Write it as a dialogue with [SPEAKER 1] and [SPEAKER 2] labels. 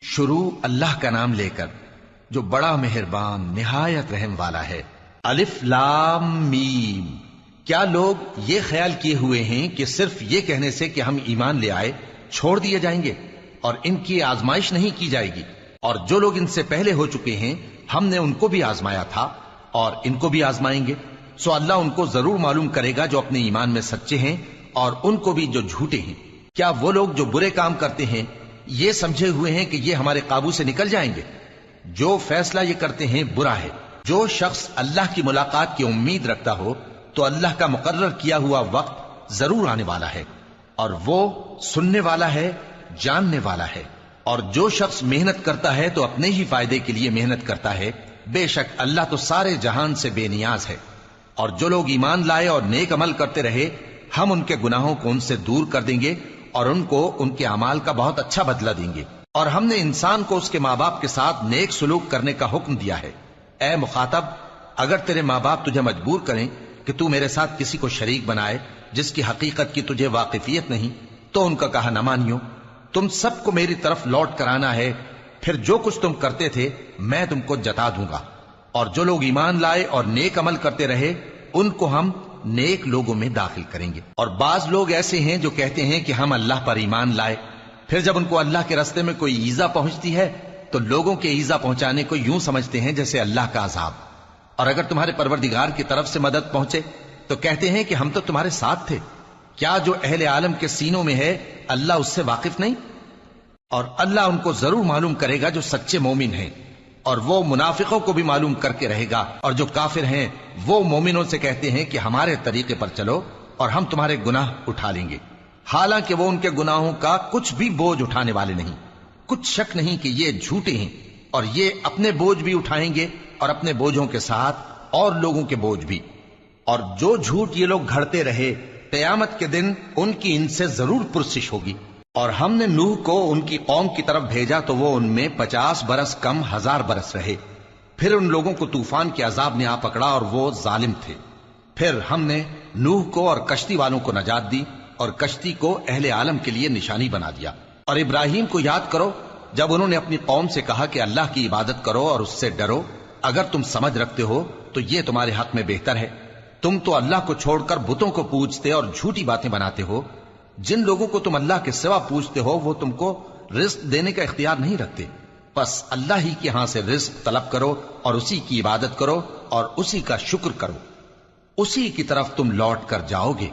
[SPEAKER 1] شروع اللہ کا نام لے کر جو بڑا مہربان نہایت رحم والا ہے۔ الف لام میم۔ کیا لوگ یہ خیال کیے ہوئے ہیں کہ صرف یہ کہنے سے کہ ہم ایمان لے آئے چھوڑ دیے جائیں گے اور ان کی آزمائش نہیں کی جائے گی؟ اور جو لوگ ان سے پہلے ہو چکے ہیں ہم نے ان کو بھی آزمایا تھا اور ان کو بھی آزمائیں گے، سو اللہ ان کو ضرور معلوم کرے گا جو اپنے ایمان میں سچے ہیں اور ان کو بھی جو جھوٹے ہیں۔ کیا وہ لوگ جو برے کام کرتے ہیں یہ سمجھے ہوئے ہیں کہ یہ ہمارے قابو سے نکل جائیں گے؟ جو فیصلہ یہ کرتے ہیں برا ہے۔ جو شخص اللہ کی ملاقات کی امید رکھتا ہو تو اللہ کا مقرر کیا ہوا وقت ضرور آنے والا ہے، اور وہ سننے والا ہے، جاننے والا ہے۔ اور جو شخص محنت کرتا ہے تو اپنے ہی فائدے کے لیے محنت کرتا ہے، بے شک اللہ تو سارے جہان سے بے نیاز ہے۔ اور جو لوگ ایمان لائے اور نیک عمل کرتے رہے ہم ان کے گناہوں کو ان سے دور کر دیں گے اور ان کو ان کے اعمال کا بہت اچھا بدلہ دیں گے۔ اور ہم نے انسان کو اس کے ماں باپ کے ساتھ نیک سلوک کرنے کا حکم دیا ہے۔ اے مخاطب، اگر تیرے ماں باپ تجھے مجبور کریں کہ تو میرے ساتھ کسی کو شریک بنائے جس کی حقیقت کی تجھے واقفیت نہیں تو ان کا کہا نہ مانیو۔ تم سب کو میری طرف لوٹ کر آنا ہے، پھر جو کچھ تم کرتے تھے میں تم کو جتا دوں گا۔ اور جو لوگ ایمان لائے اور نیک عمل کرتے رہے ان کو ہم نیک لوگوں میں داخل کریں گے۔ اور بعض لوگ ایسے ہیں جو کہتے ہیں کہ ہم اللہ پر ایمان لائے، پھر جب ان کو اللہ کے راستے میں کوئی ایذا پہنچتی ہے تو لوگوں کے ایذا پہنچانے کو یوں سمجھتے ہیں جیسے اللہ کا عذاب۔ اور اگر تمہارے پروردگار کی طرف سے مدد پہنچے تو کہتے ہیں کہ ہم تو تمہارے ساتھ تھے۔ کیا جو اہل عالم کے سینوں میں ہے اللہ اس سے واقف نہیں؟ اور اللہ ان کو ضرور معلوم کرے گا جو سچے مومن ہیں، اور وہ منافقوں کو بھی معلوم کر کے رہے گا۔ اور جو کافر ہیں وہ مومنوں سے کہتے ہیں کہ ہمارے طریقے پر چلو اور ہم تمہارے گناہ اٹھا لیں گے، حالانکہ وہ ان کے گناہوں کا کچھ بھی بوجھ اٹھانے والے نہیں۔ کچھ شک نہیں کہ یہ جھوٹے ہیں، اور یہ اپنے بوجھ بھی اٹھائیں گے اور اپنے بوجھوں کے ساتھ اور لوگوں کے بوجھ بھی۔ اور جو جھوٹ یہ لوگ گھڑتے رہے قیامت کے دن ان کی ان سے ضرور پرسش ہوگی۔ اور ہم نے نوح کو ان کی قوم کی طرف بھیجا تو وہ ان میں 50 برس کم 1000 برس رہے، پھر ان لوگوں کو طوفان کے عذاب نے آ پکڑا اور وہ ظالم تھے۔ پھر ہم نے نوح کو اور کشتی والوں کو نجات دی اور کشتی کو اہل عالم کے لیے نشانی بنا دیا۔ اور ابراہیم کو یاد کرو جب انہوں نے اپنی قوم سے کہا کہ اللہ کی عبادت کرو اور اس سے ڈرو، اگر تم سمجھ رکھتے ہو تو یہ تمہارے حق میں بہتر ہے۔ تم تو اللہ کو چھوڑ کر بتوں کو پوجتے اور جھوٹی باتیں بناتے ہو۔ جن لوگوں کو تم اللہ کے سوا پوجتے ہو وہ تم کو رزق دینے کا اختیار نہیں رکھتے، بس اللہ ہی کے ہاں سے رزق طلب کرو اور اسی کی عبادت کرو اور اسی کا شکر کرو، اسی کی طرف تم لوٹ کر جاؤ گے۔